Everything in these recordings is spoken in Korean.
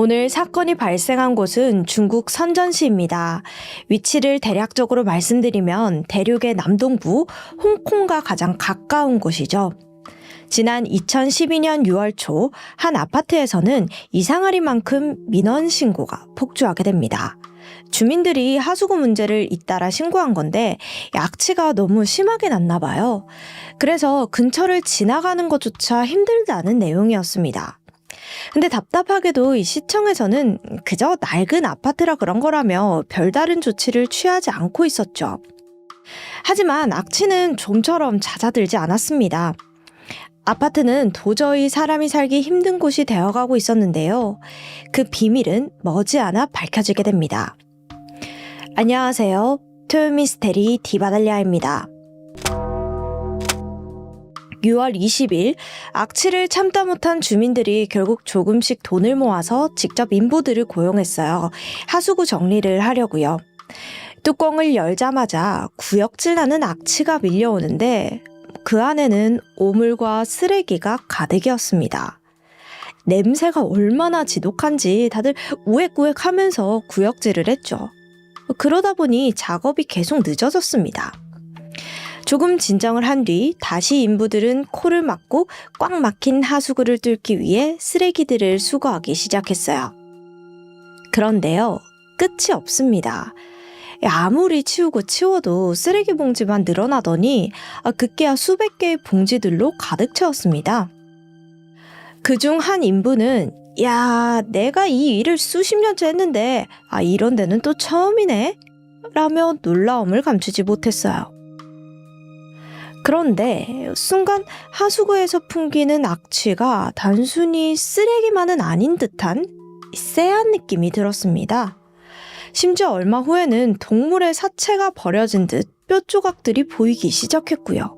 오늘 사건이 발생한 곳은 중국 선전시입니다. 위치를 대략적으로 말씀드리면 대륙의 남동부 홍콩과 가장 가까운 곳이죠. 지난 2012년 6월 초 한 아파트에서는 이상하리만큼 민원 신고가 폭주하게 됩니다. 주민들이 하수구 문제를 잇따라 신고한 건데 악취가 너무 심하게 났나 봐요. 그래서 근처를 지나가는 것조차 힘들다는 내용이었습니다. 근데 답답하게도 이 시청에서는 그저 낡은 아파트라 그런 거라며 별다른 조치를 취하지 않고 있었죠. 하지만 악취는 좀처럼 잦아들지 않았습니다. 아파트는 도저히 사람이 살기 힘든 곳이 되어가고 있었는데요. 그 비밀은 머지않아 밝혀지게 됩니다. 안녕하세요. 토요미스테리 디바달리아입니다. 6월 20일 악취를 참다 못한 주민들이 결국 조금씩 돈을 모아서 직접 인부들을 고용했어요. 하수구 정리를 하려고요. 뚜껑을 열자마자 구역질 나는 악취가 밀려오는데 그 안에는 오물과 쓰레기가 가득이었습니다. 냄새가 얼마나 지독한지 다들 우웩우웩 하면서 구역질을 했죠. 그러다 보니 작업이 계속 늦어졌습니다. 조금 진정을 한 뒤 다시 인부들은 코를 막고 꽉 막힌 하수구를 뚫기 위해 쓰레기들을 수거하기 시작했어요. 그런데요, 끝이 없습니다. 아무리 치우고 치워도 쓰레기 봉지만 늘어나더니 급기야 수백 개의 봉지들로 가득 채웠습니다. 그중 한 인부는 야, 내가 이 일을 수십 년째 했는데 이런 데는 또 처음이네? 라며 놀라움을 감추지 못했어요. 그런데 순간 하수구에서 풍기는 악취가 단순히 쓰레기만은 아닌 듯한 쎄한 느낌이 들었습니다. 심지어 얼마 후에는 동물의 사체가 버려진 듯 뼈 조각들이 보이기 시작했고요.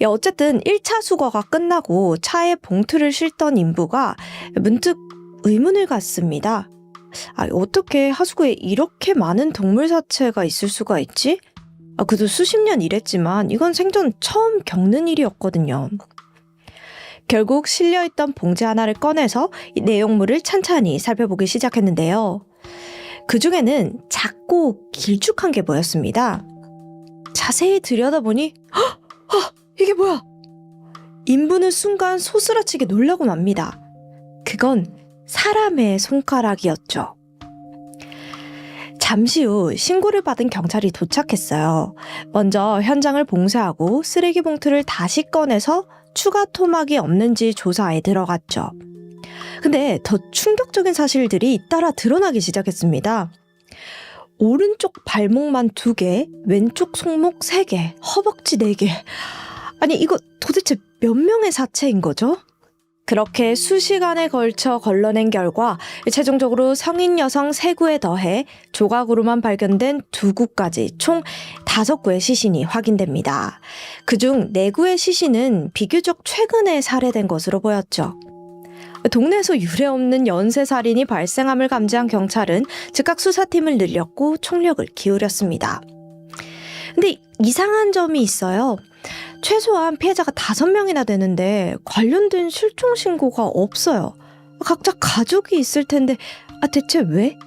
어쨌든 1차 수거가 끝나고 차에 봉투를 싣던 인부가 문득 의문을 갖습니다. 어떻게 하수구에 이렇게 많은 동물 사체가 있을 수가 있지? 그도 수십 년 일했지만 이건 생전 처음 겪는 일이었거든요. 결국 실려있던 봉지 하나를 꺼내서 이 내용물을 찬찬히 살펴보기 시작했는데요. 그 중에는 작고 길쭉한 게 보였습니다. 자세히 들여다보니 이게 뭐야? 인부는 순간 소스라치게 놀라고 맙니다. 그건 사람의 손가락이었죠. 잠시 후 신고를 받은 경찰이 도착했어요. 먼저 현장을 봉쇄하고 쓰레기 봉투를 다시 꺼내서 추가 토막이 없는지 조사에 들어갔죠. 근데 더 충격적인 사실들이 잇따라 드러나기 시작했습니다. 오른쪽 발목만 2개, 왼쪽 손목 3개, 허벅지 4개. 아니 이거 도대체 몇 명의 사체인 거죠? 그렇게 수시간에 걸쳐 걸러낸 결과 최종적으로 성인 여성 3구에 더해 조각으로만 발견된 2구까지 총 5구의 시신이 확인됩니다. 그중 4구의 시신은 비교적 최근에 살해된 것으로 보였죠. 동네에서 유례없는 연쇄살인이 발생함을 감지한 경찰은 즉각 수사팀을 늘렸고 총력을 기울였습니다. 근데 이상한 점이 있어요. 최소한 피해자가 5명이나 되는데 관련된 실종 신고가 없어요. 각자 가족이 있을 텐데 대체 왜?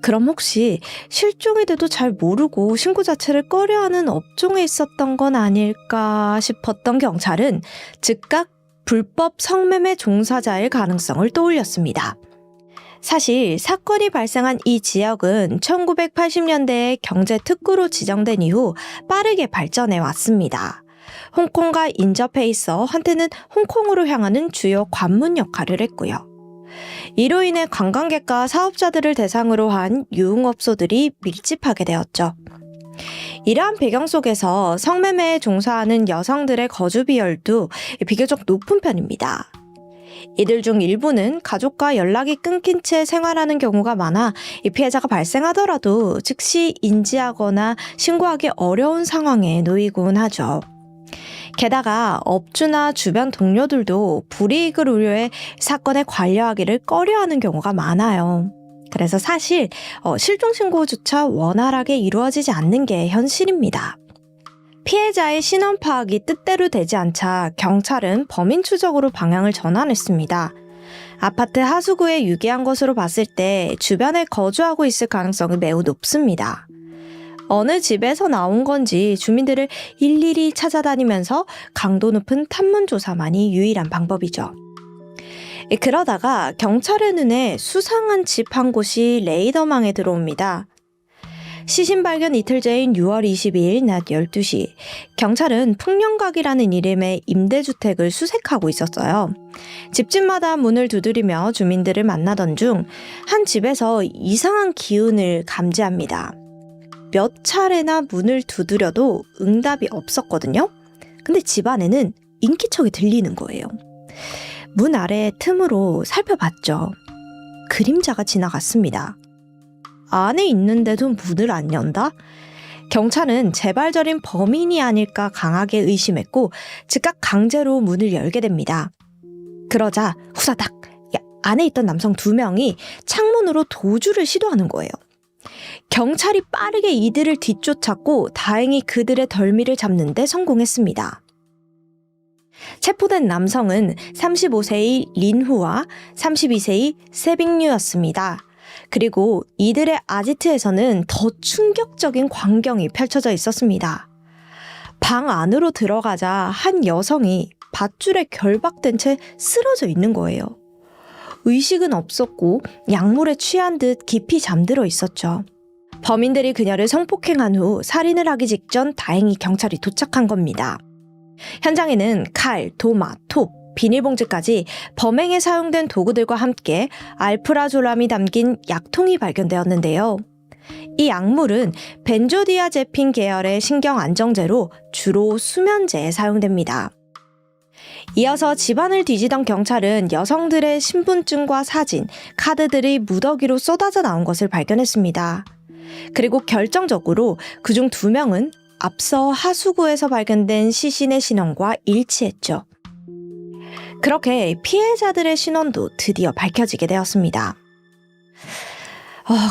그럼 혹시 실종이 돼도 잘 모르고 신고 자체를 꺼려하는 업종에 있었던 건 아닐까 싶었던 경찰은 즉각 불법 성매매 종사자일 가능성을 떠올렸습니다. 사실 사건이 발생한 이 지역은 1980년대에 경제특구로 지정된 이후 빠르게 발전해 왔습니다. 홍콩과 인접해 있어 한때는 홍콩으로 향하는 주요 관문 역할을 했고요. 이로 인해 관광객과 사업자들을 대상으로 한 유흥업소들이 밀집하게 되었죠. 이러한 배경 속에서 성매매에 종사하는 여성들의 거주 비율도 비교적 높은 편입니다. 이들 중 일부는 가족과 연락이 끊긴 채 생활하는 경우가 많아 이 피해자가 발생하더라도 즉시 인지하거나 신고하기 어려운 상황에 놓이곤 하죠. 게다가 업주나 주변 동료들도 불이익을 우려해 사건에 관여하기를 꺼려하는 경우가 많아요. 그래서 사실 실종 신고조차 원활하게 이루어지지 않는 게 현실입니다. 피해자의 신원 파악이 뜻대로 되지 않자 경찰은 범인 추적으로 방향을 전환했습니다. 아파트 하수구에 유기한 것으로 봤을 때 주변에 거주하고 있을 가능성이 매우 높습니다. 어느 집에서 나온 건지 주민들을 일일이 찾아다니면서 강도 높은 탐문 조사만이 유일한 방법이죠. 그러다가 경찰의 눈에 수상한 집 한 곳이 레이더망에 들어옵니다. 시신 발견 이틀째인 6월 22일 낮 12시, 경찰은 풍령각이라는 이름의 임대주택을 수색하고 있었어요. 집집마다 문을 두드리며 주민들을 만나던 중 한 집에서 이상한 기운을 감지합니다. 몇 차례나 문을 두드려도 응답이 없었거든요. 근데 집 안에는 인기척이 들리는 거예요. 문 아래 틈으로 살펴봤죠. 그림자가 지나갔습니다. 안에 있는데도 문을 안 연다? 경찰은 재발절인 범인이 아닐까 강하게 의심했고 즉각 강제로 문을 열게 됩니다. 그러자 후다닥 안에 있던 남성 2명이 창문으로 도주를 시도하는 거예요. 경찰이 빠르게 이들을 뒤쫓았고 다행히 그들의 덜미를 잡는 데 성공했습니다. 체포된 남성은 35세의 린후와 32세의 세빙류였습니다. 그리고 이들의 아지트에서는 더 충격적인 광경이 펼쳐져 있었습니다. 방 안으로 들어가자 한 여성이 밧줄에 결박된 채 쓰러져 있는 거예요. 의식은 없었고 약물에 취한 듯 깊이 잠들어 있었죠. 범인들이 그녀를 성폭행한 후 살인을 하기 직전 다행히 경찰이 도착한 겁니다. 현장에는 칼, 도마, 톱, 비닐봉지까지 범행에 사용된 도구들과 함께 알프라졸람이 담긴 약통이 발견되었는데요. 이 약물은 벤조디아제핀 계열의 신경안정제로 주로 수면제에 사용됩니다. 이어서 집안을 뒤지던 경찰은 여성들의 신분증과 사진, 카드들이 무더기로 쏟아져 나온 것을 발견했습니다. 그리고 결정적으로 그중 2명은 앞서 하수구에서 발견된 시신의 신원과 일치했죠. 그렇게 피해자들의 신원도 드디어 밝혀지게 되었습니다.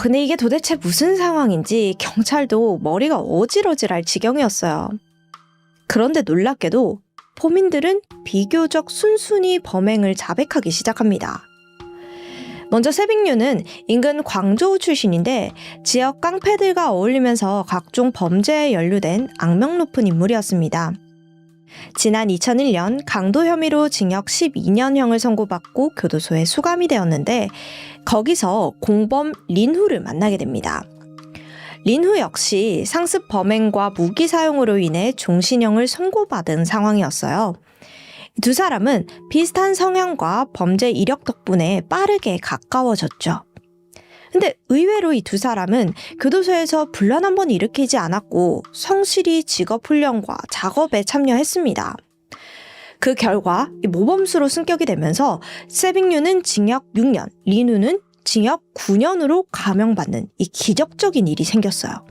근데 이게 도대체 무슨 상황인지 경찰도 머리가 어질어질할 지경이었어요. 그런데 놀랍게도 범인들은 비교적 순순히 범행을 자백하기 시작합니다. 먼저 세빙류는 인근 광저우 출신인데 지역 깡패들과 어울리면서 각종 범죄에 연루된 악명 높은 인물이었습니다. 지난 2001년 강도 혐의로 징역 12년형을 선고받고 교도소에 수감이 되었는데 거기서 공범 린후를 만나게 됩니다. 린후 역시 상습 범행과 무기 사용으로 인해 종신형을 선고받은 상황이었어요. 2 사람은 비슷한 성향과 범죄 이력 덕분에 빠르게 가까워졌죠. 근데 의외로 이 2 사람은 교도소에서 분란 한 번 일으키지 않았고 성실히 직업훈련과 작업에 참여했습니다. 그 결과 모범수로 승격이 되면서 세빙류는 징역 6년, 린후는 징역 9년으로 감형받는 이 기적적인 일이 생겼어요.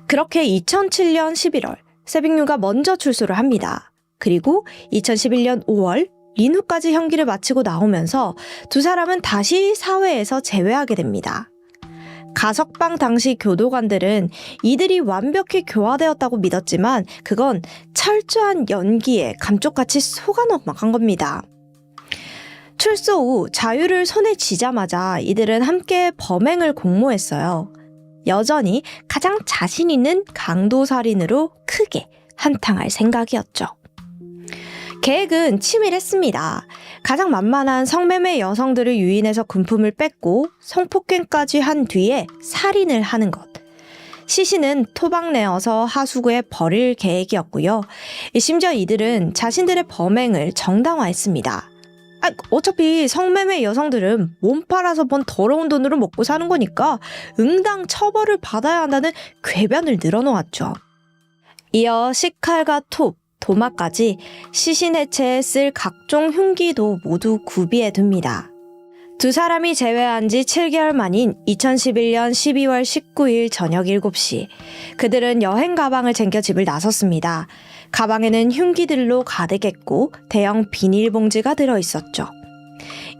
그렇게 2007년 11월 세빙류가 먼저 출소를 합니다. 그리고 2011년 5월 린후까지 형기를 마치고 나오면서 2 사람은 다시 사회에서 재회하게 됩니다. 가석방 당시 교도관들은 이들이 완벽히 교화되었다고 믿었지만 그건 철저한 연기에 감쪽같이 속아 넘어간 겁니다. 출소 후 자유를 손에 쥐자마자 이들은 함께 범행을 공모했어요. 여전히 가장 자신 있는 강도살인으로 크게 한탕할 생각이었죠. 계획은 치밀했습니다. 가장 만만한 성매매 여성들을 유인해서 금품을 뺏고 성폭행까지 한 뒤에 살인을 하는 것. 시신은 토막 내어서 하수구에 버릴 계획이었고요. 심지어 이들은 자신들의 범행을 정당화했습니다. 어차피 성매매 여성들은 몸 팔아서 번 더러운 돈으로 먹고 사는 거니까 응당 처벌을 받아야 한다는 궤변을 늘어놓았죠. 이어 식칼과 톱, 도마까지 시신 해체에 쓸 각종 흉기도 모두 구비해 둡니다. 2 사람이 재회한 지 7개월 만인 2011년 12월 19일 저녁 7시 그들은 여행 가방을 챙겨 집을 나섰습니다. 가방에는 흉기들로 가득했고 대형 비닐봉지가 들어있었죠.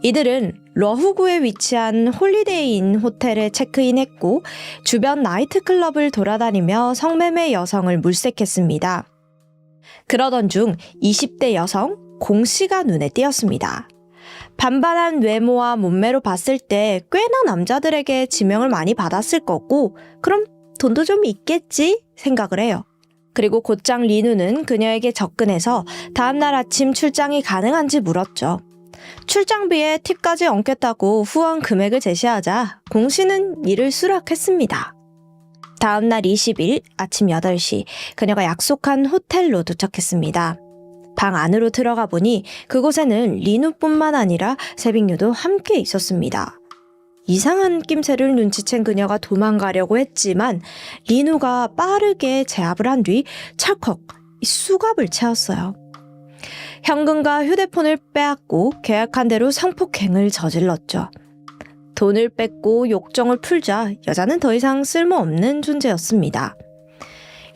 이들은 러후구에 위치한 홀리데이인 호텔에 체크인했고 주변 나이트클럽을 돌아다니며 성매매 여성을 물색했습니다. 그러던 중 20대 여성 공 씨가 눈에 띄었습니다. 반반한 외모와 몸매로 봤을 때 꽤나 남자들에게 지명을 많이 받았을 거고 그럼 돈도 좀 있겠지 생각을 해요. 그리고 곧장 리누는 그녀에게 접근해서 다음날 아침 출장이 가능한지 물었죠. 출장비에 팁까지 얹겠다고 후원 금액을 제시하자 공 씨는 이를 수락했습니다. 다음날 20일 아침 8시 그녀가 약속한 호텔로 도착했습니다. 방 안으로 들어가 보니 그곳에는 리누뿐만 아니라 세빙류도 함께 있었습니다. 이상한 낌새를 눈치챈 그녀가 도망가려고 했지만 리누가 빠르게 제압을 한 뒤 찰컥 수갑을 채웠어요. 현금과 휴대폰을 빼앗고 계약한 대로 성폭행을 저질렀죠. 돈을 뺏고 욕정을 풀자 여자는 더 이상 쓸모없는 존재였습니다.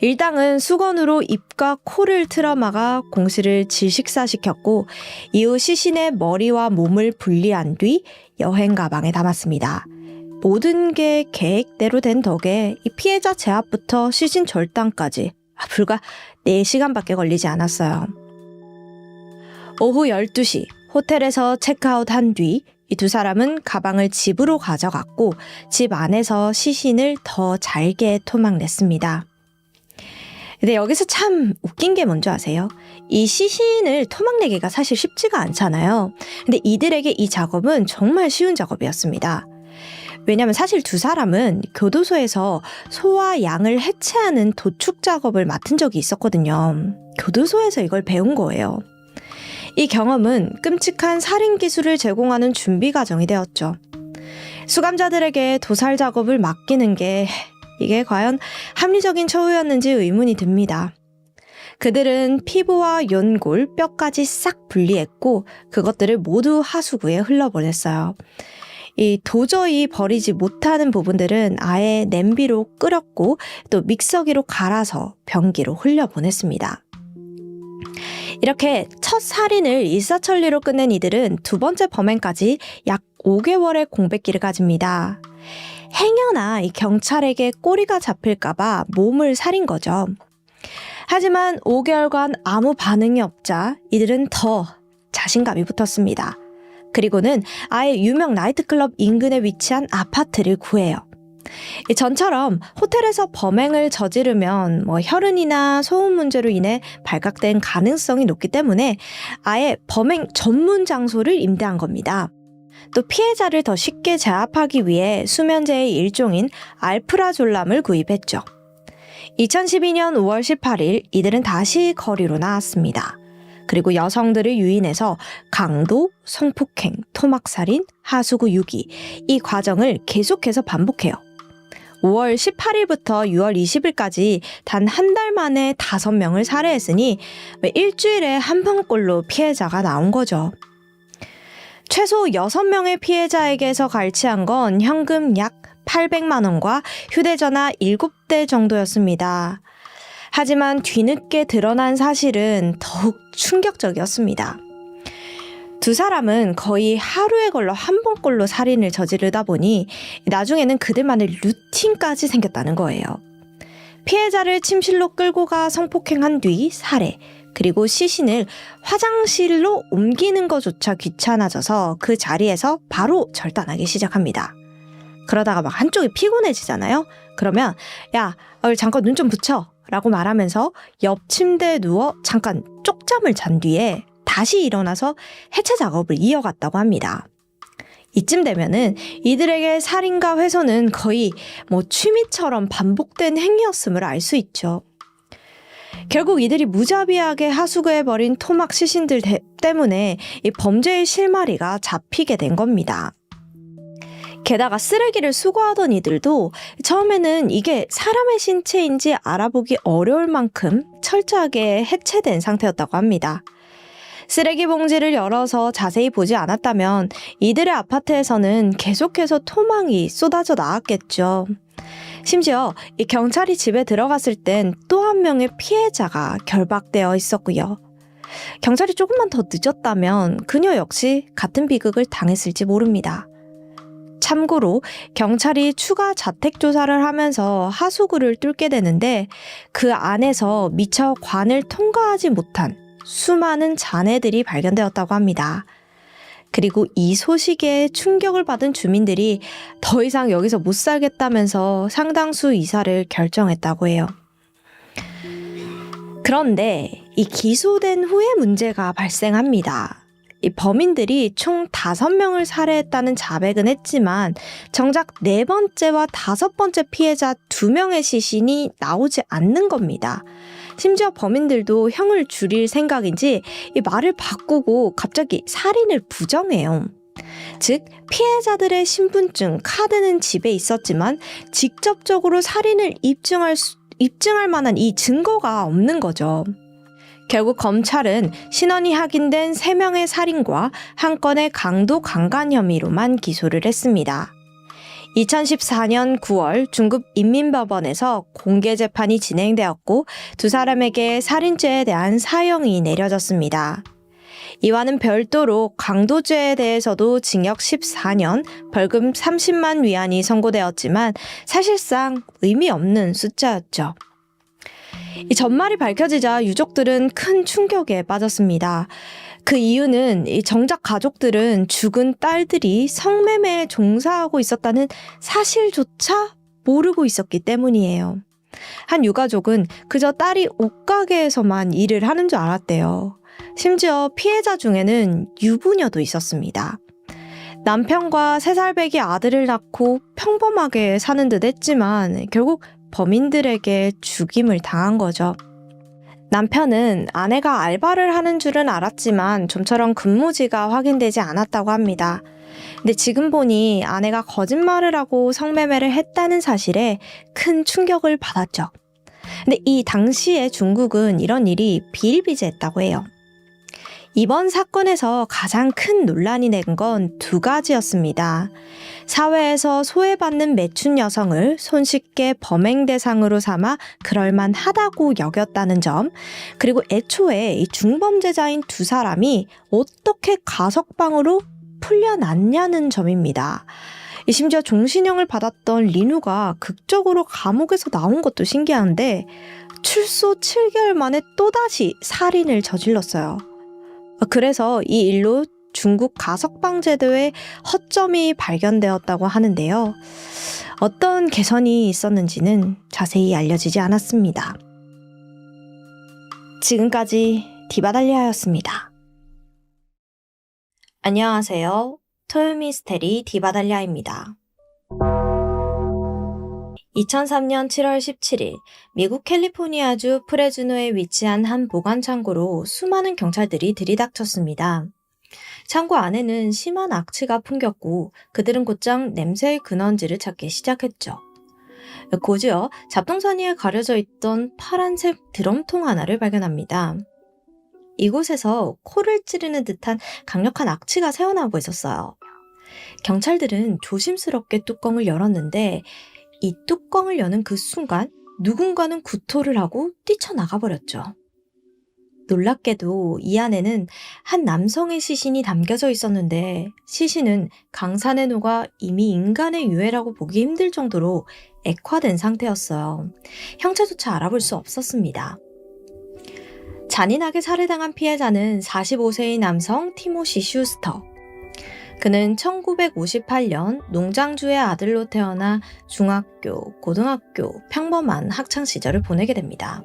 일당은 수건으로 입과 코를 틀어막아 공씨를 질식사시켰고 이후 시신의 머리와 몸을 분리한 뒤 여행 가방에 담았습니다. 모든 게 계획대로 된 덕에 이 피해자 제압부터 시신 절단까지 불과 4시간밖에 걸리지 않았어요. 오후 12시 호텔에서 체크아웃한 뒤 이 두 사람은 가방을 집으로 가져갔고 집 안에서 시신을 더 잘게 토막냈습니다. 근데 여기서 참 웃긴 게 뭔지 아세요? 이 시신을 토막내기가 사실 쉽지가 않잖아요. 근데 이들에게 이 작업은 정말 쉬운 작업이었습니다. 왜냐하면 사실 두 사람은 교도소에서 소와 양을 해체하는 도축 작업을 맡은 적이 있었거든요. 교도소에서 이걸 배운 거예요. 이 경험은 끔찍한 살인 기술을 제공하는 준비 과정이 되었죠. 수감자들에게 도살 작업을 맡기는 게 이게 과연 합리적인 처우였는지 의문이 듭니다. 그들은 피부와 연골, 뼈까지 싹 분리했고 그것들을 모두 하수구에 흘러보냈어요. 이 도저히 버리지 못하는 부분들은 아예 냄비로 끓였고 또 믹서기로 갈아서 변기로 흘려보냈습니다. 이렇게 첫 살인을 일사천리로 끝낸 이들은 두 번째 범행까지 약 5개월의 공백기를 가집니다. 행여나 이 경찰에게 꼬리가 잡힐까봐 몸을 사린 거죠. 하지만 5개월간 아무 반응이 없자 이들은 더 자신감이 붙었습니다. 그리고는 아예 유명 나이트클럽 인근에 위치한 아파트를 구해요. 전처럼 호텔에서 범행을 저지르면 혈흔이나 소음 문제로 인해 발각된 가능성이 높기 때문에 아예 범행 전문 장소를 임대한 겁니다. 또 피해자를 더 쉽게 제압하기 위해 수면제의 일종인 알프라졸람을 구입했죠. 2012년 5월 18일 이들은 다시 거리로 나왔습니다. 그리고 여성들을 유인해서 강도, 성폭행, 토막살인, 하수구 유기 이 과정을 계속해서 반복해요. 5월 18일부터 6월 20일까지 단 한 달 만에 5명을 살해했으니 일주일에 한 번꼴로 피해자가 나온 거죠. 최소 6명의 피해자에게서 갈취한 건 현금 약 800만 원과 휴대전화 7대 정도였습니다. 하지만 뒤늦게 드러난 사실은 더욱 충격적이었습니다. 두 사람은 거의 하루에 걸러 한 번꼴로 살인을 저지르다 보니 나중에는 그들만의 루틴까지 생겼다는 거예요. 피해자를 침실로 끌고 가 성폭행한 뒤 살해, 그리고 시신을 화장실로 옮기는 것조차 귀찮아져서 그 자리에서 바로 절단하기 시작합니다. 그러다가 막 한쪽이 피곤해지잖아요. 그러면 야, 잠깐 눈 좀 붙여 라고 말하면서 옆 침대에 누워 잠깐 쪽잠을 잔 뒤에 다시 일어나서 해체 작업을 이어갔다고 합니다. 이쯤 되면은 이들에게 살인과 훼손은 거의 취미처럼 반복된 행위였음을 알 수 있죠. 결국 이들이 무자비하게 하수구에 버린 토막 시신들 때문에 이 범죄의 실마리가 잡히게 된 겁니다. 게다가 쓰레기를 수거하던 이들도 처음에는 이게 사람의 신체인지 알아보기 어려울 만큼 철저하게 해체된 상태였다고 합니다. 쓰레기 봉지를 열어서 자세히 보지 않았다면 이들의 아파트에서는 계속해서 토막이 쏟아져 나왔겠죠. 심지어 이 경찰이 집에 들어갔을 땐 또 한 명의 피해자가 결박되어 있었고요. 경찰이 조금만 더 늦었다면 그녀 역시 같은 비극을 당했을지 모릅니다. 참고로 경찰이 추가 자택 조사를 하면서 하수구를 뚫게 되는데 그 안에서 미처 관을 통과하지 못한 수많은 잔해들이 발견되었다고 합니다. 그리고 이 소식에 충격을 받은 주민들이 더 이상 여기서 못 살겠다면서 상당수 이사를 결정했다고 해요. 그런데 이 기소된 후에 문제가 발생합니다. 이 범인들이 총 5명을 살해했다는 자백은 했지만 정작 4번째와 5번째 피해자 2명의 시신이 나오지 않는 겁니다. 심지어 범인들도 형을 줄일 생각인지 이 말을 바꾸고 갑자기 살인을 부정해요. 즉 피해자들의 신분증, 카드는 집에 있었지만 직접적으로 살인을 입증할 만한 이 증거가 없는 거죠. 결국 검찰은 신원이 확인된 3명의 살인과 1건의 강도 강간 혐의로만 기소를 했습니다. 2014년 9월 중국 인민법원에서 공개 재판이 진행되었고 2사람에게 살인죄에 대한 사형이 내려졌습니다. 이와는 별도로 강도죄에 대해서도 징역 14년, 벌금 30만 위안이 선고되었지만 사실상 의미 없는 숫자였죠. 이 전말이 밝혀지자 유족들은 큰 충격에 빠졌습니다. 그 이유는 정작 가족들은 죽은 딸들이 성매매에 종사하고 있었다는 사실조차 모르고 있었기 때문이에요. 한 유가족은 그저 딸이 옷가게에서만 일을 하는 줄 알았대요. 심지어 피해자 중에는 유부녀도 있었습니다. 남편과 3살배기 아들을 낳고 평범하게 사는 듯 했지만 결국 범인들에게 죽임을 당한 거죠. 남편은 아내가 알바를 하는 줄은 알았지만 좀처럼 근무지가 확인되지 않았다고 합니다. 근데 지금 보니 아내가 거짓말을 하고 성매매를 했다는 사실에 큰 충격을 받았죠. 근데 이 당시에 중국은 이런 일이 비일비재했다고 해요. 이번 사건에서 가장 큰 논란이 된 건 2가지였습니다. 사회에서 소외받는 매춘 여성을 손쉽게 범행 대상으로 삼아 그럴만하다고 여겼다는 점, 그리고 애초에 이 중범죄자인 2사람이 어떻게 가석방으로 풀려났냐는 점입니다. 심지어 종신형을 받았던 리누가 극적으로 감옥에서 나온 것도 신기한데 출소 7개월 만에 또다시 살인을 저질렀어요. 그래서 이 일로 중국 가석방 제도에 허점이 발견되었다고 하는데요. 어떤 개선이 있었는지는 자세히 알려지지 않았습니다. 지금까지 디바달리아였습니다. 안녕하세요. 토요미스테리 디바달리아입니다. 2003년 7월 17일 미국 캘리포니아주 프레즈노에 위치한 한 보관 창고로 수많은 경찰들이 들이닥쳤습니다. 창고 안에는 심한 악취가 풍겼고 그들은 곧장 냄새의 근원지를 찾기 시작했죠. 곧이어 잡동사니 위에 가려져 있던 파란색 드럼통 하나를 발견합니다. 이곳에서 코를 찌르는 듯한 강력한 악취가 새어나오고 있었어요. 경찰들은 조심스럽게 뚜껑을 열었는데 이 뚜껑을 여는 그 순간 누군가는 구토를 하고 뛰쳐나가 버렸죠. 놀랍게도 이 안에는 한 남성의 시신이 담겨져 있었는데 시신은 강산에 녹아 이미 인간의 유해라고 보기 힘들 정도로 액화된 상태였어요. 형체조차 알아볼 수 없었습니다. 잔인하게 살해당한 피해자는 45세의 남성 티모시 슈스터. 그는 1958년 농장주의 아들로 태어나 중학교, 고등학교, 평범한 학창시절을 보내게 됩니다.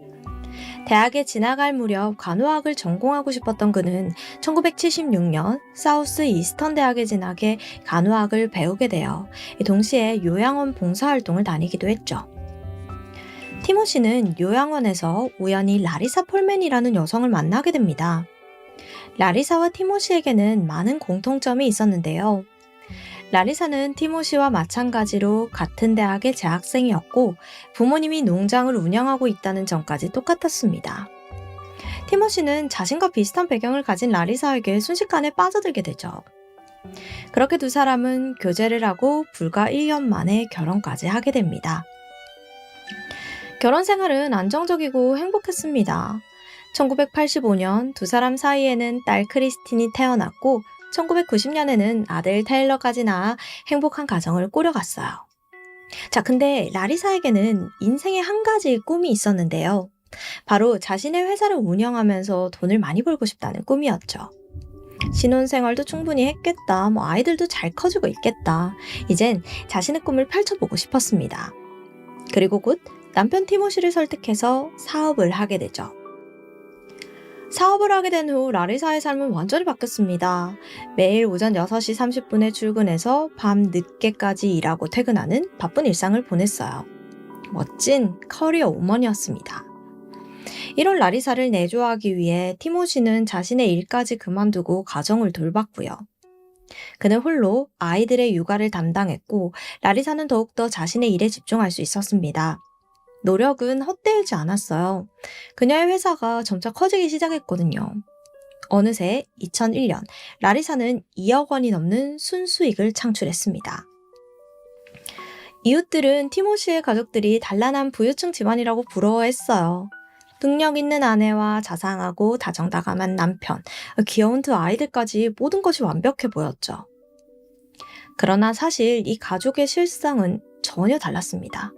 대학에 진학할 무렵 간호학을 전공하고 싶었던 그는 1976년 사우스 이스턴 대학에 진학해 간호학을 배우게 되어 동시에 요양원 봉사활동을 다니기도 했죠. 티모시는 요양원에서 우연히 라리사 폴맨이라는 여성을 만나게 됩니다. 라리사와 티모시에게는 많은 공통점이 있었는데요. 라리사는 티모시와 마찬가지로 같은 대학의 재학생이었고 부모님이 농장을 운영하고 있다는 점까지 똑같았습니다. 티모시는 자신과 비슷한 배경을 가진 라리사에게 순식간에 빠져들게 되죠. 그렇게 2사람은 교제를 하고 불과 1년 만에 결혼까지 하게 됩니다. 결혼 생활은 안정적이고 행복했습니다. 1985년 2사람 사이에는 딸 크리스틴이 태어났고 1990년에는 아들 테일러까지 낳아 행복한 가정을 꾸려갔어요. 자, 근데 라리사에게는 인생에 한 가지 꿈이 있었는데요. 바로 자신의 회사를 운영하면서 돈을 많이 벌고 싶다는 꿈이었죠. 신혼생활도 충분히 했겠다. 아이들도 잘 커지고 있겠다. 이젠 자신의 꿈을 펼쳐보고 싶었습니다. 그리고 곧 남편 티모시를 설득해서 사업을 하게 되죠. 사업을 하게 된 후 라리사의 삶은 완전히 바뀌었습니다. 매일 오전 6시 30분에 출근해서 밤 늦게까지 일하고 퇴근하는 바쁜 일상을 보냈어요. 멋진 커리어 우먼이었습니다. 이런 라리사를 내조하기 위해 티모시는 자신의 일까지 그만두고 가정을 돌봤고요. 그는 홀로 아이들의 육아를 담당했고 라리사는 더욱더 자신의 일에 집중할 수 있었습니다. 노력은 헛되지 않았어요. 그녀의 회사가 점차 커지기 시작했거든요. 어느새 2001년 라리사는 2억 원이 넘는 순수익을 창출했습니다. 이웃들은 티모시의 가족들이 단란한 부유층 집안이라고 부러워했어요. 능력 있는 아내와 자상하고 다정다감한 남편, 귀여운 두 아이들까지 모든 것이 완벽해 보였죠. 그러나 사실 이 가족의 실상은 전혀 달랐습니다.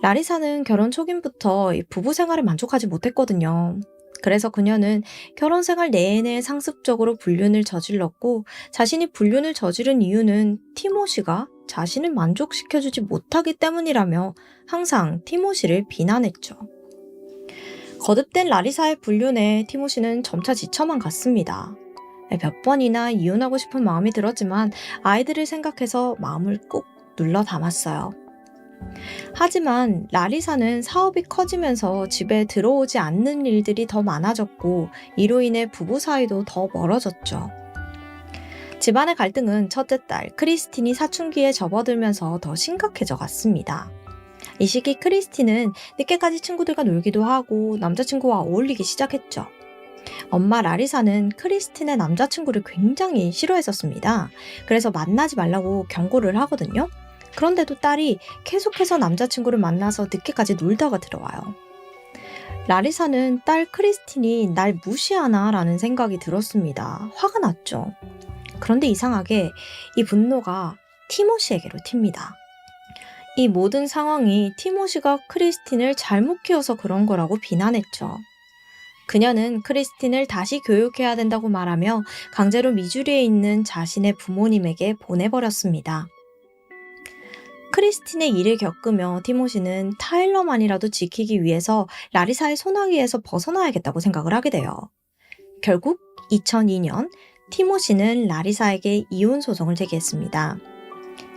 라리사는 결혼 초기부터 부부 생활에 만족하지 못했거든요. 그래서 그녀는 결혼 생활 내내 상습적으로 불륜을 저질렀고 자신이 불륜을 저지른 이유는 티모시가 자신을 만족시켜주지 못하기 때문이라며 항상 티모시를 비난했죠. 거듭된 라리사의 불륜에 티모시는 점차 지쳐만 갔습니다. 몇 번이나 이혼하고 싶은 마음이 들었지만 아이들을 생각해서 마음을 꾹 눌러 담았어요. 하지만 라리사는 사업이 커지면서 집에 들어오지 않는 일들이 더 많아졌고 이로 인해 부부 사이도 더 멀어졌죠. 집안의 갈등은 첫째 딸 크리스틴이 사춘기에 접어들면서 더 심각해져 갔습니다. 이 시기 크리스틴은 늦게까지 친구들과 놀기도 하고 남자친구와 어울리기 시작했죠. 엄마 라리사는 크리스틴의 남자친구를 굉장히 싫어했었습니다. 그래서 만나지 말라고 경고를 하거든요. 그런데도 딸이 계속해서 남자친구를 만나서 늦게까지 놀다가 들어와요. 라리사는 딸 크리스틴이 날 무시하나 라는 생각이 들었습니다. 화가 났죠. 그런데 이상하게 이 분노가 티모시에게로 튑니다. 이 모든 상황이 티모시가 크리스틴을 잘못 키워서 그런 거라고 비난했죠. 그녀는 크리스틴을 다시 교육해야 된다고 말하며 강제로 미주리에 있는 자신의 부모님에게 보내버렸습니다. 크리스틴의 일을 겪으며 티모시는 타일러만이라도 지키기 위해서 라리사의 소나기에서 벗어나야겠다고 생각을 하게 돼요. 결국 2002년 티모시는 라리사에게 이혼 소송을 제기했습니다.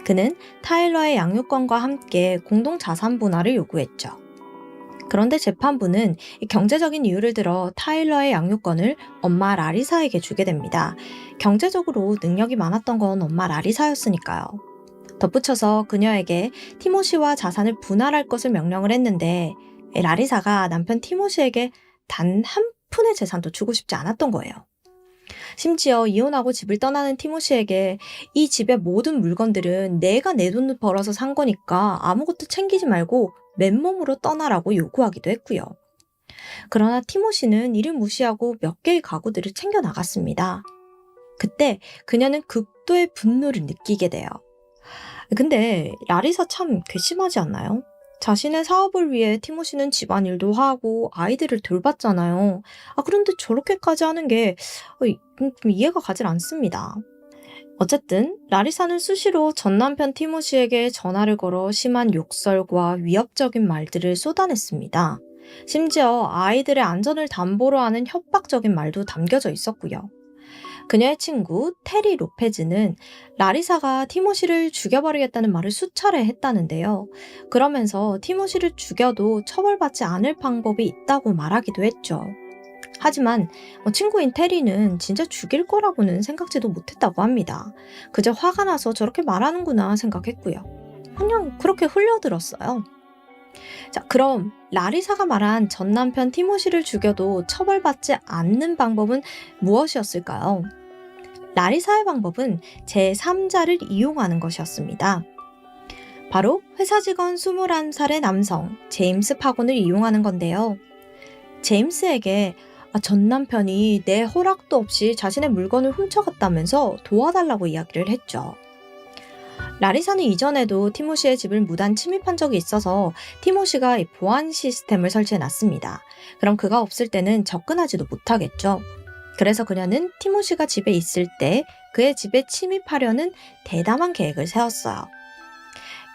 그는 타일러의 양육권과 함께 공동 자산 분할을 요구했죠. 그런데 재판부는 경제적인 이유를 들어 타일러의 양육권을 엄마 라리사에게 주게 됩니다. 경제적으로 능력이 많았던 건 엄마 라리사였으니까요. 덧붙여서 그녀에게 티모시와 자산을 분할할 것을 명령을 했는데 라리사가 남편 티모시에게 단 한 푼의 재산도 주고 싶지 않았던 거예요. 심지어 이혼하고 집을 떠나는 티모시에게 이 집의 모든 물건들은 내가 내 돈을 벌어서 산 거니까 아무것도 챙기지 말고 맨몸으로 떠나라고 요구하기도 했고요. 그러나 티모시는 이를 무시하고 몇 개의 가구들을 챙겨 나갔습니다. 그때 그녀는 극도의 분노를 느끼게 돼요. 근데 라리사 참 괘씸하지 않나요? 자신의 사업을 위해 티모시는 집안일도 하고 아이들을 돌봤잖아요. 그런데 저렇게까지 하는 게 좀 이해가 가질 않습니다. 어쨌든 라리사는 수시로 전 남편 티모시에게 전화를 걸어 심한 욕설과 위협적인 말들을 쏟아냈습니다. 심지어 아이들의 안전을 담보로 하는 협박적인 말도 담겨져 있었고요. 그녀의 친구 테리 로페즈는 라리사가 티모시를 죽여버리겠다는 말을 수차례 했다는데요. 그러면서 티모시를 죽여도 처벌받지 않을 방법이 있다고 말하기도 했죠. 하지만 친구인 테리는 진짜 죽일 거라고는 생각지도 못했다고 합니다. 그저 화가 나서 저렇게 말하는구나 생각했고요. 그냥 그렇게 흘려들었어요. 자, 그럼 라리사가 말한 전 남편 티모시를 죽여도 처벌받지 않는 방법은 무엇이었을까요? 라리사의 방법은 제3자를 이용하는 것이었습니다. 바로 회사 직원 21살의 남성 제임스 파곤을 이용하는 건데요. 제임스에게 전 남편이 내 허락도 없이 자신의 물건을 훔쳐갔다면서 도와달라고 이야기를 했죠. 라리사는 이전에도 티모시의 집을 무단 침입한 적이 있어서 티모시가 보안 시스템을 설치해 놨습니다. 그럼 그가 없을 때는 접근하지도 못하겠죠. 그래서 그녀는 티모시가 집에 있을 때 그의 집에 침입하려는 대담한 계획을 세웠어요.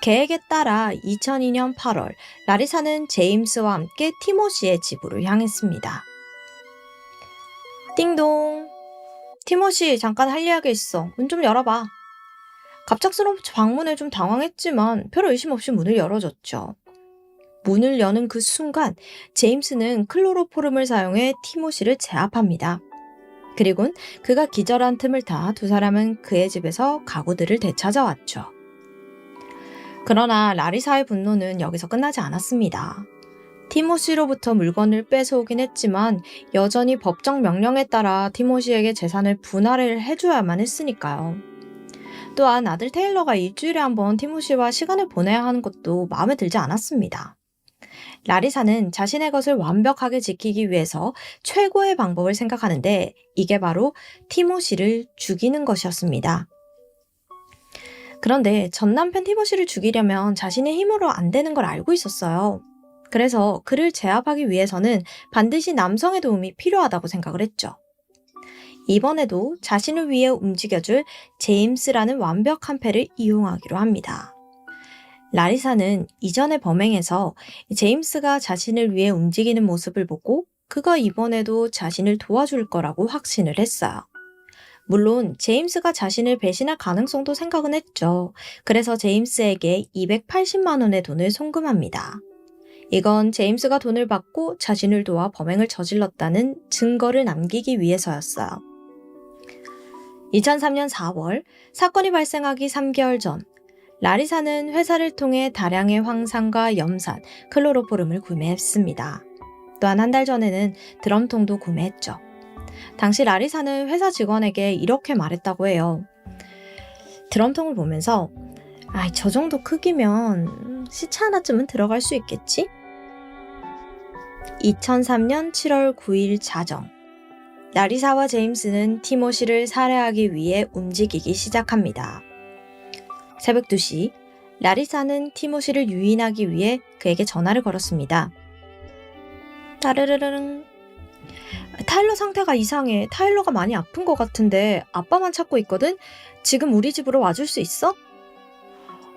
계획에 따라 2002년 8월, 라리사는 제임스와 함께 티모시의 집으로 향했습니다. 띵동. 티모시, 잠깐 할 이야기 있어. 문 좀 열어봐. 갑작스러운 방문에 좀 당황했지만 별 의심 없이 문을 열어줬죠. 문을 여는 그 순간 제임스는 클로로포름을 사용해 티모시를 제압합니다. 그리곤 그가 기절한 틈을 타 두 사람은 그의 집에서 가구들을 되찾아왔죠. 그러나 라리사의 분노는 여기서 끝나지 않았습니다. 티모시로부터 물건을 뺏어오긴 했지만 여전히 법정 명령에 따라 티모시에게 재산을 분할을 해줘야만 했으니까요. 또한 아들 테일러가 일주일에 한 번 티모시와 시간을 보내야 하는 것도 마음에 들지 않았습니다. 라리사는 자신의 것을 완벽하게 지키기 위해서 최고의 방법을 생각하는데 이게 바로 티모시를 죽이는 것이었습니다. 그런데 전 남편 티모시를 죽이려면 자신의 힘으로 안 되는 걸 알고 있었어요. 그래서 그를 제압하기 위해서는 반드시 남성의 도움이 필요하다고 생각을 했죠. 이번에도 자신을 위해 움직여줄 제임스라는 완벽한 패를 이용하기로 합니다. 라리사는 이전의 범행에서 제임스가 자신을 위해 움직이는 모습을 보고 그가 이번에도 자신을 도와줄 거라고 확신을 했어요. 물론 제임스가 자신을 배신할 가능성도 생각은 했죠. 그래서 제임스에게 280만 원의 돈을 송금합니다. 이건 제임스가 돈을 받고 자신을 도와 범행을 저질렀다는 증거를 남기기 위해서였어요. 2003년 4월, 사건이 발생하기 3개월 전, 라리사는 회사를 통해 다량의 황산과 염산, 클로로포름을 구매했습니다. 또한 한 달 전에는 드럼통도 구매했죠. 당시 라리사는 회사 직원에게 이렇게 말했다고 해요. 드럼통을 보면서 저 정도 크기면 시체 하나쯤은 들어갈 수 있겠지? 2003년 7월 9일 자정, 라리사와 제임스는 티모시를 살해하기 위해 움직이기 시작합니다. 새벽 2시, 라리사는 티모시를 유인하기 위해 그에게 전화를 걸었습니다. 따르르릉. 타일러 상태가 이상해. 타일러가 많이 아픈 것 같은데 아빠만 찾고 있거든? 지금 우리 집으로 와줄 수 있어?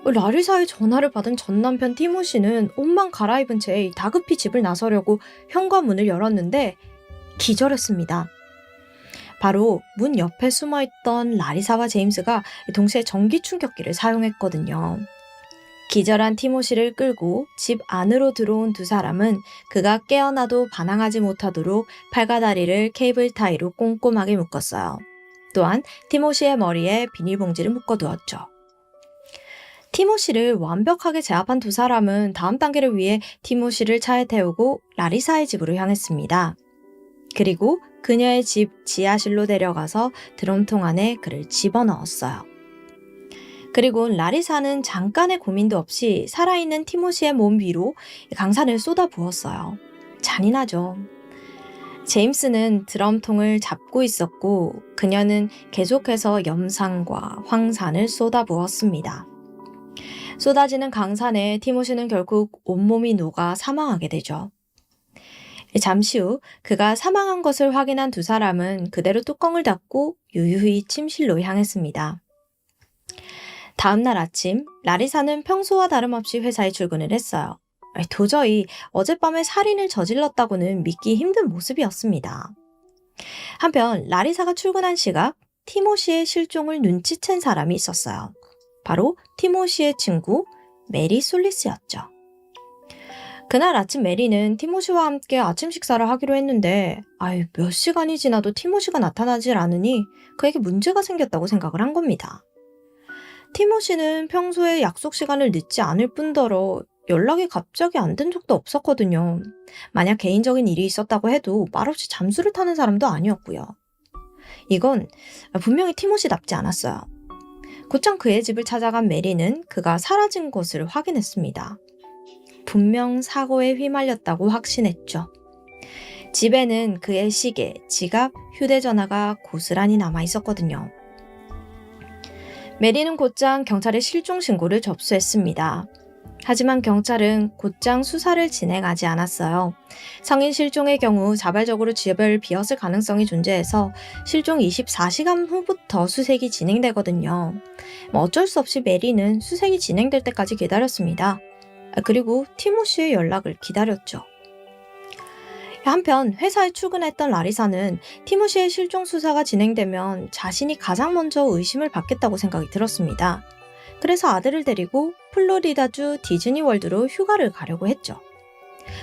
라리사의 전화를 받은 전 남편 티모시는 옷만 갈아입은 채 다급히 집을 나서려고 현관문을 열었는데 기절했습니다. 바로 문 옆에 숨어있던 라리사와 제임스가 동시에 전기 충격기를 사용했거든요. 기절한 티모시를 끌고 집 안으로 들어온 두 사람은 그가 깨어나도 반항하지 못하도록 팔과 다리를 케이블 타이로 꼼꼼하게 묶었어요. 또한 티모시의 머리에 비닐봉지를 묶어두었죠. 티모시를 완벽하게 제압한 두 사람은 다음 단계를 위해 티모시를 차에 태우고 라리사의 집으로 향했습니다. 그리고 그녀의 집 지하실로 데려가서 드럼통 안에 그를 집어넣었어요. 그리고 라리사는 잠깐의 고민도 없이 살아있는 티모시의 몸 위로 강산을 쏟아부었어요. 잔인하죠. 제임스는 드럼통을 잡고 있었고 그녀는 계속해서 염산과 황산을 쏟아부었습니다. 쏟아지는 강산에 티모시는 결국 온몸이 녹아 사망하게 되죠. 잠시 후 그가 사망한 것을 확인한 두 사람은 그대로 뚜껑을 닫고 유유히 침실로 향했습니다. 다음 날 아침, 라리사는 평소와 다름없이 회사에 출근을 했어요. 도저히 어젯밤에 살인을 저질렀다고는 믿기 힘든 모습이었습니다. 한편 라리사가 출근한 시각, 티모시의 실종을 눈치챈 사람이 있었어요. 바로 티모시의 친구 메리 솔리스였죠. 그날 아침 메리는 티모시와 함께 아침 식사를 하기로 했는데 몇 시간이 지나도 티모시가 나타나질 않으니 그에게 문제가 생겼다고 생각을 한 겁니다. 티모시는 평소에 약속 시간을 늦지 않을 뿐더러 연락이 갑자기 안 된 적도 없었거든요. 만약 개인적인 일이 있었다고 해도 말없이 잠수를 타는 사람도 아니었고요. 이건 분명히 티모시답지 않았어요. 곧장 그의 집을 찾아간 메리는 그가 사라진 것을 확인했습니다. 분명 사고에 휘말렸다고 확신했죠. 집에는 그의 시계, 지갑, 휴대전화가 고스란히 남아 있었거든요. 메리는 곧장 경찰에 실종 신고를 접수했습니다. 하지만 경찰은 곧장 수사를 진행하지 않았어요. 성인 실종의 경우 자발적으로 집을 비웠을 가능성이 존재해서 실종 24시간 후부터 수색이 진행되거든요. 어쩔 수 없이 메리는 수색이 진행될 때까지 기다렸습니다. 그리고 티모시의 연락을 기다렸죠. 한편 회사에 출근했던 라리사는 티모시의 실종 수사가 진행되면 자신이 가장 먼저 의심을 받겠다고 생각이 들었습니다. 그래서 아들을 데리고 플로리다주 디즈니월드로 휴가를 가려고 했죠.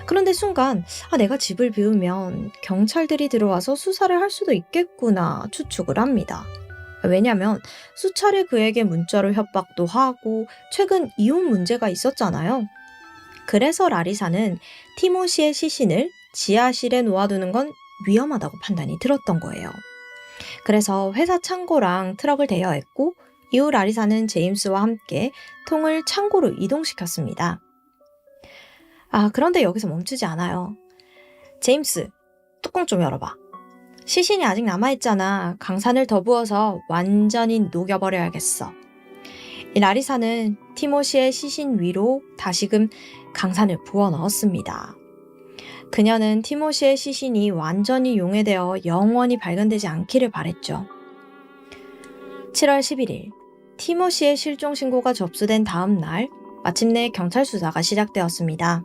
그런데 순간 내가 집을 비우면 경찰들이 들어와서 수사를 할 수도 있겠구나 추측을 합니다. 왜냐면 수차례 그에게 문자로 협박도 하고 최근 이혼 문제가 있었잖아요. 그래서 라리사는 티모시의 시신을 지하실에 놓아두는 건 위험하다고 판단이 들었던 거예요. 그래서 회사 창고랑 트럭을 대여했고 이후 라리사는 제임스와 함께 통을 창고로 이동시켰습니다. 그런데 여기서 멈추지 않아요. 제임스, 뚜껑 좀 열어봐. 시신이 아직 남아있잖아. 강산을 더 부어서 완전히 녹여버려야겠어. 라리사는 티모시의 시신 위로 다시금 강산을 부어 넣었습니다. 그녀는 티모시의 시신이 완전히 용해되어 영원히 발견되지 않기를 바랬죠. 7월 11일, 티모시의 실종 신고가 접수된 다음 날, 마침내 경찰 수사가 시작되었습니다.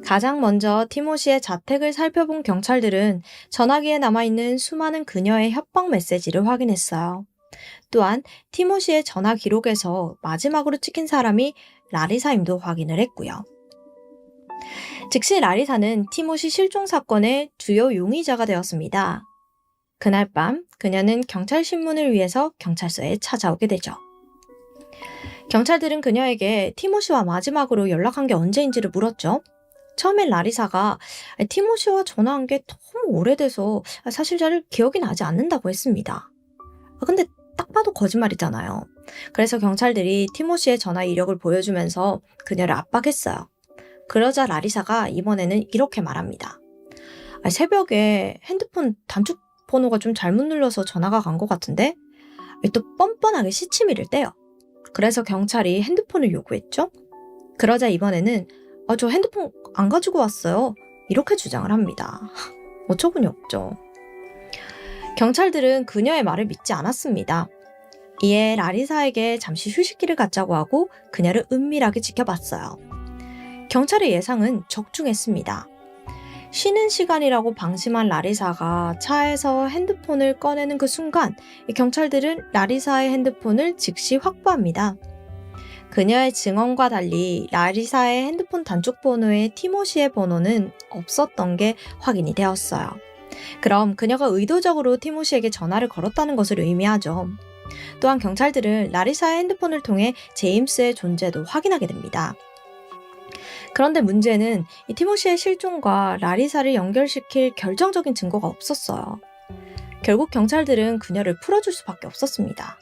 가장 먼저 티모시의 자택을 살펴본 경찰들은 전화기에 남아있는 수많은 그녀의 협박 메시지를 확인했어요. 또한 티모시의 전화 기록에서 마지막으로 찍힌 사람이 라리사임도 확인을 했고요. 즉시 라리사는 티모시 실종 사건의 주요 용의자가 되었습니다. 그날 밤 그녀는 경찰 신문을 위해서 경찰서에 찾아오게 되죠. 경찰들은 그녀에게 티모시와 마지막으로 연락한 게 언제인지를 물었죠. 처음엔 라리사가 티모시와 전화한 게 너무 오래돼서 사실 잘 기억이 나지 않는다고 했습니다. 근데 딱 봐도 거짓말이잖아요. 그래서 경찰들이 티모시의 전화 이력을 보여주면서 그녀를 압박했어요. 그러자 라리사가 이번에는 이렇게 말합니다. 새벽에 핸드폰 단축 번호가 좀 잘못 눌러서 전화가 간 것 같은데? 또 뻔뻔하게 시치미를 떼요. 그래서 경찰이 핸드폰을 요구했죠. 그러자 이번에는 저 핸드폰 안 가지고 왔어요. 이렇게 주장을 합니다. 어처구니 없죠. 경찰들은 그녀의 말을 믿지 않았습니다. 이에 라리사에게 잠시 휴식기를 갖자고 하고 그녀를 은밀하게 지켜봤어요. 경찰의 예상은 적중했습니다. 쉬는 시간이라고 방심한 라리사가 차에서 핸드폰을 꺼내는 그 순간 경찰들은 라리사의 핸드폰을 즉시 확보합니다. 그녀의 증언과 달리 라리사의 핸드폰 단축 번호에 티모시의 번호는 없었던 게 확인이 되었어요. 그럼 그녀가 의도적으로 티모시에게 전화를 걸었다는 것을 의미하죠. 또한 경찰들은 라리사의 핸드폰을 통해 제임스의 존재도 확인하게 됩니다. 그런데 문제는 이 티모시의 실종과 라리사를 연결시킬 결정적인 증거가 없었어요. 결국 경찰들은 그녀를 풀어줄 수밖에 없었습니다.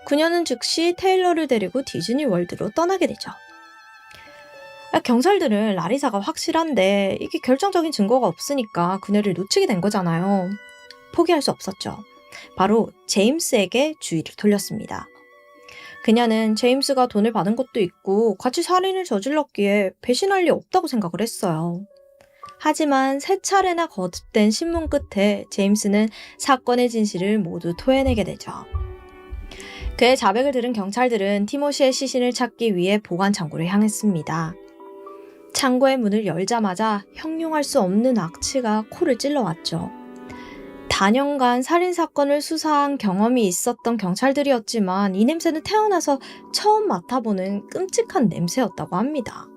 그녀는 즉시 테일러를 데리고 디즈니 월드로 떠나게 되죠. 경찰들은 라리사가 확실한데 이게 결정적인 증거가 없으니까 그녀를 놓치게 된 거잖아요. 포기할 수 없었죠. 바로 제임스에게 주의를 돌렸습니다. 그녀는 제임스가 돈을 받은 것도 있고 같이 살인을 저질렀기에 배신할 리 없다고 생각을 했어요. 하지만 3차례나 거듭된 신문 끝에 제임스는 사건의 진실을 모두 토해내게 되죠. 그의 자백을 들은 경찰들은 티모시의 시신을 찾기 위해 보관 창고를 향했습니다. 창고의 문을 열자마자 형용할 수 없는 악취가 코를 찔러왔죠. 단연간 살인사건을 수사한 경험이 있었던 경찰들이었지만 이 냄새는 태어나서 처음 맡아보는 끔찍한 냄새였다고 합니다.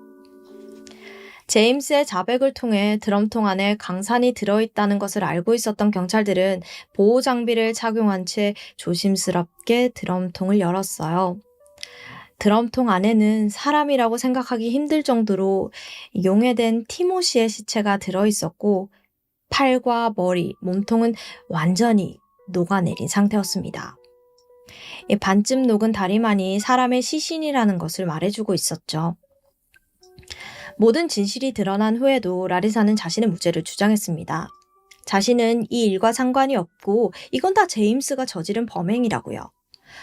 제임스의 자백을 통해 드럼통 안에 강산이 들어있다는 것을 알고 있었던 경찰들은 보호장비를 착용한 채 조심스럽게 드럼통을 열었어요. 드럼통 안에는 사람이라고 생각하기 힘들 정도로 용해된 티모시의 시체가 들어있었고 팔과 머리, 몸통은 완전히 녹아내린 상태였습니다. 반쯤 녹은 다리만이 사람의 시신이라는 것을 말해주고 있었죠. 모든 진실이 드러난 후에도 라리사는 자신의 무죄를 주장했습니다. 자신은 이 일과 상관이 없고 이건 다 제임스가 저지른 범행이라고요.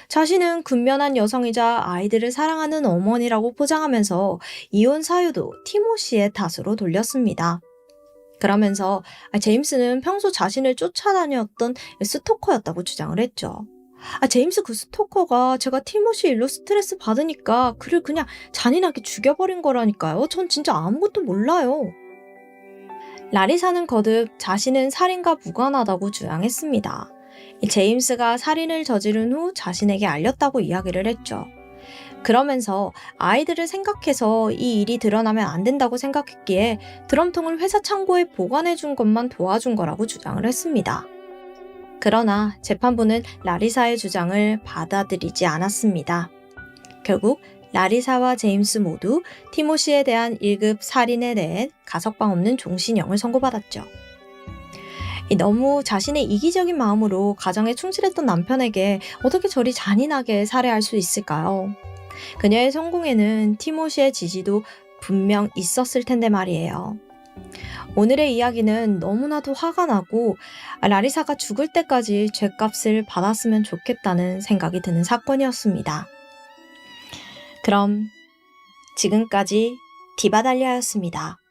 자신은 근면한 여성이자 아이들을 사랑하는 어머니라고 포장하면서 이혼 사유도 티모시의 탓으로 돌렸습니다. 그러면서 제임스는 평소 자신을 쫓아다녔던 스토커였다고 주장을 했죠. 제임스 그 스토커가 제가 티모시 일로 스트레스 받으니까 그를 그냥 잔인하게 죽여버린 거라니까요. 전 진짜 아무것도 몰라요. 라리사는 거듭 자신은 살인과 무관하다고 주장했습니다. 제임스가 살인을 저지른 후 자신에게 알렸다고 이야기를 했죠. 그러면서 아이들을 생각해서 이 일이 드러나면 안 된다고 생각했기에 드럼통을 회사 창고에 보관해 준 것만 도와준 거라고 주장을 했습니다. 그러나 재판부는 라리사의 주장을 받아들이지 않았습니다. 결국 라리사와 제임스 모두 티모시에 대한 1급 살인에 대해 가석방 없는 종신형을 선고받았죠. 너무 자신의 이기적인 마음으로 가정에 충실했던 남편에게 어떻게 저리 잔인하게 살해할 수 있을까요? 그녀의 성공에는 티모시의 지지도 분명 있었을 텐데 말이에요. 오늘의 이야기는 너무나도 화가 나고 라리사가 죽을 때까지 죗값을 받았으면 좋겠다는 생각이 드는 사건이었습니다. 그럼 지금까지 디바달리아였습니다.